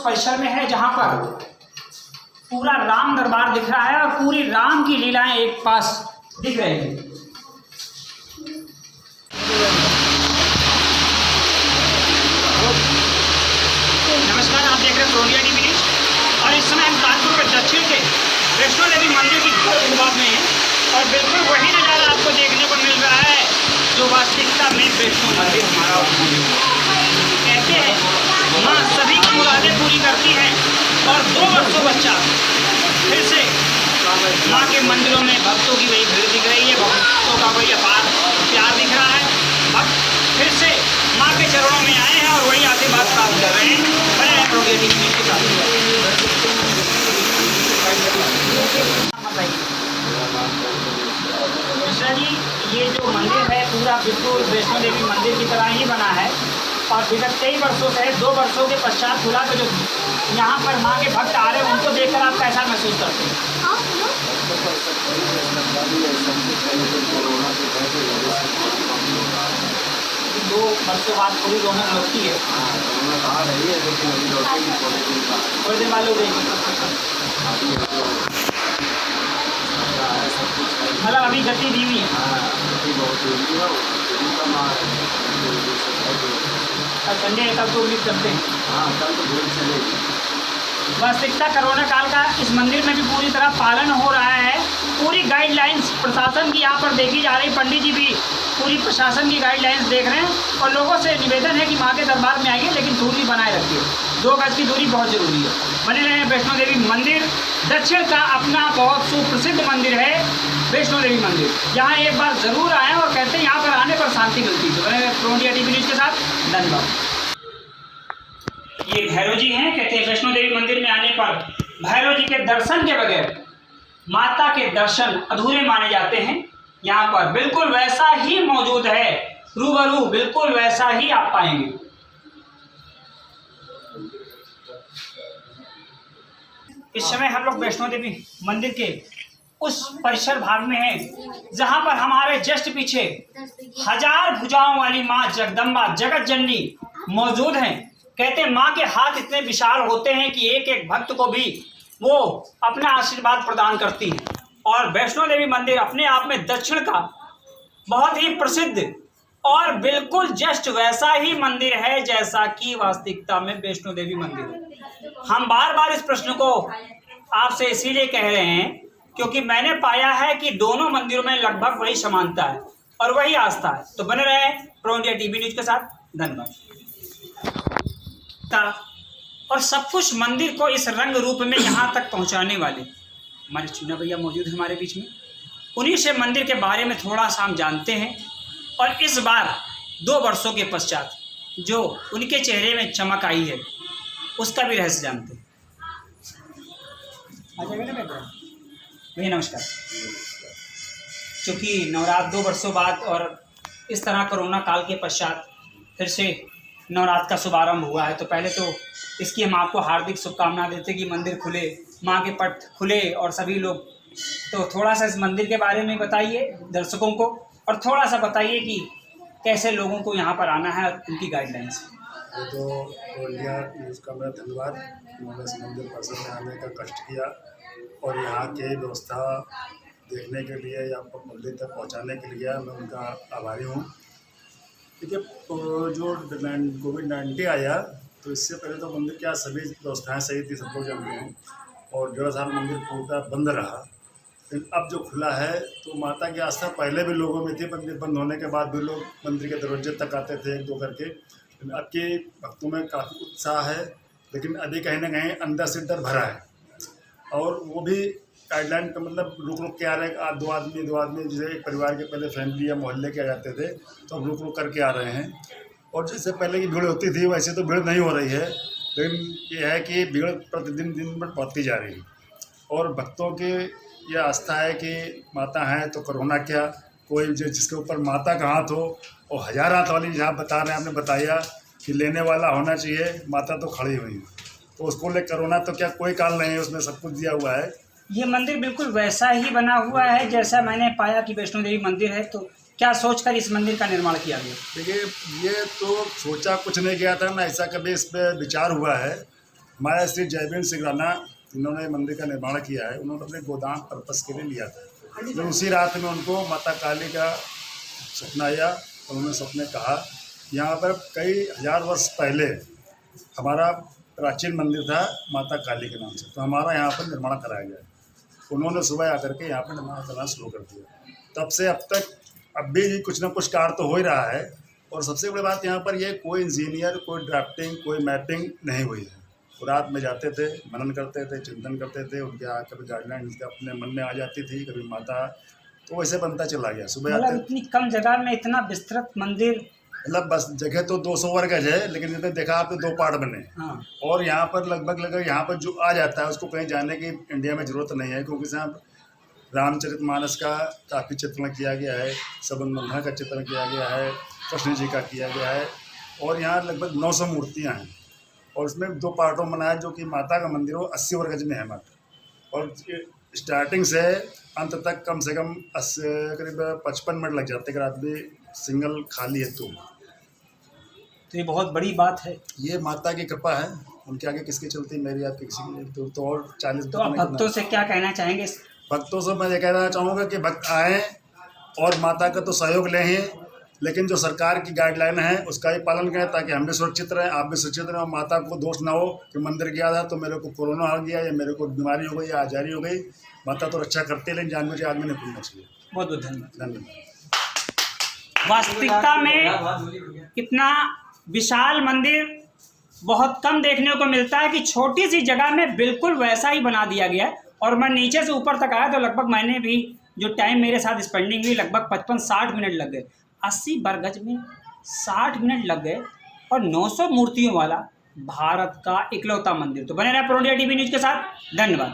परिसर में है जहाँ पर पूरा राम दरबार दिख रहा है और पूरी राम की लीलाएं एक पास दिख रही हैं। नमस्कार, आप देख रहे हैं प्रोलिया टीवी न्यूज और इस समय हम कानपुर के दक्षिण के वैष्णो देवी मंदिर की शुरुआत में हैं और बिल्कुल वही नज़ारा आपको देखने को मिल रहा है जो वास्तविकता में वैष्णो मंदिर हमारा कहते हैं माँ सभी की मुरादें पूरी करती हैं और 2 वर्षों बच्चा फिर से माँ के मंदिरों में भक्तों की वही भीड़ दिख रही है, भक्तों का वही अपार प्यार दिख रहा है। भक्त फिर से माँ के चरणों में आए हैं और वही आशीर्वाद प्राप्त कर रहे हैं। बने हैं प्रोलिया टीवी के साथ। मिश्रा जी, ये जो मंदिर है पूरा बिल्कुल वैष्णो देवी मंदिर की तरह ही बना है और विगत कई वर्षों से 2 वर्षों के पश्चात खुला, तो जो यहाँ पर माँ के भक्त आ रहे हैं उनको देखकर आप कैसा महसूस करते हैं? 2 वर्षों बाद पूरी रौनक लौटती है। थोड़ी देर बाद लोग मतलब अभी गति धीमी है और संडे कल तो उम्मीद करते हैं। वास्तविकता कोरोना काल का इस मंदिर में भी पूरी तरह पालन हो रहा है। पूरी गाइडलाइंस प्रशासन की यहाँ पर देखी जा रही। पंडित जी भी पूरी प्रशासन की गाइडलाइंस देख रहे हैं और लोगों से निवेदन है कि माँ के दरबार में आइए लेकिन दूरी बनाए रखिए। 2 गज की दूरी बहुत जरूरी है। बने रहे वैष्णो देवी मंदिर दक्षिण का अपना बहुत सुप्रसिद्ध मंदिर है वैष्णो देवी मंदिर। यहाँ एक बार जरूर आएँ और कहते हैं यहाँ पर आने पर शांति मिलती है। बने रहे प्रोलिया टीवी न्यूज के साथ। धन्यवाद। ये भैरव जी हैं। कहते हैं वैष्णो देवी मंदिर में आने पर भैरव जी के दर्शन के बगैर माता के दर्शन अधूरे माने जाते हैं। यहाँ पर बिल्कुल वैसा ही मौजूद है, रूबरू बिल्कुल वैसा ही आप पाएंगे। इस समय हम लोग वैष्णो देवी मंदिर के उस परिसर भाग में हैं जहाँ पर हमारे जस्ट पीछे 1000 भुजाओं वाली माँ जगदम्बा जगत जननी मौजूद हैं। कहते हैं माँ के हाथ इतने विशाल होते हैं कि एक एक भक्त को भी वो अपना आशीर्वाद प्रदान करती है। और वैष्णो देवी मंदिर अपने आप में दक्षिण का बहुत ही प्रसिद्ध और बिल्कुल जस्ट वैसा ही मंदिर है जैसा कि वास्तविकता में वैष्णो देवी मंदिर है। हम बार बार इस प्रश्न को आपसे इसीलिए कह रहे हैं क्योंकि मैंने पाया है कि दोनों मंदिरों में लगभग वही समानता है और वही आस्था है। तो बने रहे प्रोलिया टीवी न्यूज के साथ। धन्यवाद। और सब कुछ मंदिर को इस रंग रूप में यहाँ तक पहुँचाने वाले हमारे चुन्ना भैया मौजूद है हमारे बीच में। उन्हीं से मंदिर के बारे में थोड़ा सा हम जानते हैं और इस बार 2 वर्षों के पश्चात जो उनके चेहरे में चमक आई है उसका भी रहस्य जानते हैं। भैया नमस्कार। चूँकि नवरात्र 2 वर्षों बाद और इस तरह कोरोना काल के पश्चात फिर से नवरात्र का शुभारंभ हुआ है, तो पहले तो इसकी हम आपको हार्दिक शुभकामना देते कि मंदिर खुले, माँ के पट खुले और सभी लोग। तो थोड़ा सा इस मंदिर के बारे में बताइए दर्शकों को और थोड़ा सा बताइए कि कैसे लोगों को यहाँ पर आना है और उनकी गाइडलाइंस। तो प्रोलिया न्यूज़ का मैं धन्यवाद। उन्होंने इस मंदिर परिसर में आने का कष्ट किया और यहाँ की व्यवस्था देखने के लिए या मंदिर तक पहुँचाने के लिए मैं उनका आभारी हूँ। देखिए, जो कोविड-19 आया तो इससे पहले तो मंदिर क्या सभी व्यवस्थाएं सही थी, सब लोग जानते हैं, और 1.5 साल मंदिर पूरा बंद रहा। लेकिन अब जो खुला है तो माता की आस्था पहले भी लोगों में थी। मंदिर बंद होने के बाद भी लोग मंदिर के दरवाजे तक आते थे 1-2 करके। लेकिन अब के भक्तों में काफ़ी उत्साह है, लेकिन अभी कहीं ना कहीं अंदर से डर भरा है। और वो भी गाइडलाइन का मतलब रुक के आ रहे हैं। 2 आदमी जैसे एक परिवार के पहले फैमिली या मोहल्ले के आ जाते थे तो अब रुक करके आ रहे हैं। और जैसे पहले की भीड़ होती थी वैसे तो भीड़ नहीं हो रही है, लेकिन ये है कि भीड़ प्रतिदिन दिन पर बढ़ती जा रही है। और भक्तों की यह आस्था है कि माता है तो कोरोना क्या, कोई जो जिसके ऊपर माता का हाथ हो और 1000 हाथ वाली जहाँ बता रहे हैं, आपने बताया कि लेने वाला होना चाहिए, माता तो खड़ी हुई है, तो उसको ले कोरोना तो क्या कोई काल नहीं है, उसमें सब कुछ दिया हुआ है। ये मंदिर बिल्कुल वैसा ही बना हुआ है जैसा मैंने पाया कि वैष्णो देवी मंदिर है। तो क्या सोचकर इस मंदिर का निर्माण किया गया? देखिए, ये तो सोचा कुछ नहीं गया था ना, ऐसा कभी इस पर विचार हुआ है। हमारे श्री जयवीर सिंह राणा, इन्होंने मंदिर का निर्माण किया है, उन्होंने अपने गोदाम पर्पस के लिए लिया था। तो उसी रात में उनको माता काली का सपना आया और उन्होंने सपने कहा यहाँ पर कई हजार वर्ष पहले हमारा प्राचीन मंदिर था माता काली के नाम से, तो हमारा यहाँ पर निर्माण कराया गया। उन्होंने सुबह आकर के यहाँ पर निर्माण करना शुरू कर दिया। तब से अब तक अब भी कुछ ना कुछ कार्य तो हो ही रहा है। और सबसे बड़ी बात यहाँ पर ये कोई इंजीनियर, कोई ड्राफ्टिंग, कोई मैपिंग नहीं हुई है। वो रात में जाते थे, मनन करते थे, चिंतन करते थे, उनके कभी गाइडलाइन उनके अपने मन में आ जाती थी, कभी माता, तो वैसे बनता चला गया। सुबह आते इतनी कम जगह में इतना विस्तृत मंदिर, मतलब बस जगह तो 200 वर्ग गज है, लेकिन जितने देखा आपने 2 पार्ट बने। हाँ। और यहाँ पर लगभग यहाँ पर जो आ जाता है उसको कहीं जाने की इंडिया में ज़रूरत नहीं है, क्योंकि यहाँ रामचरितमानस का काफ़ी चित्रण किया गया है, सबनबंधा का चित्रण किया गया है, कृष्ण जी का किया गया है, और यहाँ लगभग 900 मूर्तियाँ हैं। और उसमें 2 पार्टों में बना है, जो कि माता का मंदिर हो 80 वर्ग गज में है मात्र। और स्टार्टिंग से अंत तक कम से कम करीब 55 मिनट लग जाते हैं, अगर आदमी सिंगल खाली है तो ये बहुत बड़ी बात है। ये माता की कृपा है, उनके आगे किसकी चलती, मेरी आपकी किसी की तो और 40। तो आप भक्तों से क्या कहना चाहेंगे? भक्तों से मैं ये कहना चाहूँगा कि भक्त आएँ और माता का तो सहयोग लें ही, लेकिन जो सरकार की गाइडलाइन है उसका ही पालन करें, ताकि हम भी सुरक्षित रहें, आप भी सुरक्षित रहें, और माता को दोष ना हो कि मंदिर गया था तो मेरे को कोरोना हो गया या मेरे को बीमारी हो गई या आजारी हो गई। माता तो रक्षा करती है, लेकिन जानबूझ के आदमी नहीं भूलना चाहिए। बहुत बहुत धन्यवाद। धन्यवाद। वास्तविकता में इतना विशाल मंदिर बहुत कम देखने को मिलता है कि छोटी सी जगह में बिल्कुल वैसा ही बना दिया गया है। और मैं नीचे से ऊपर तक आया तो लगभग मैंने भी जो टाइम मेरे साथ स्पेंडिंग हुई लगभग 55-60 मिनट लग गए। 80 वर्ग गज में 60 मिनट लग गए और 900 मूर्तियों वाला भारत का इकलौता मंदिर। तो बने रहे प्रो इंडिया टीवी न्यूज़ के साथ। धन्यवाद।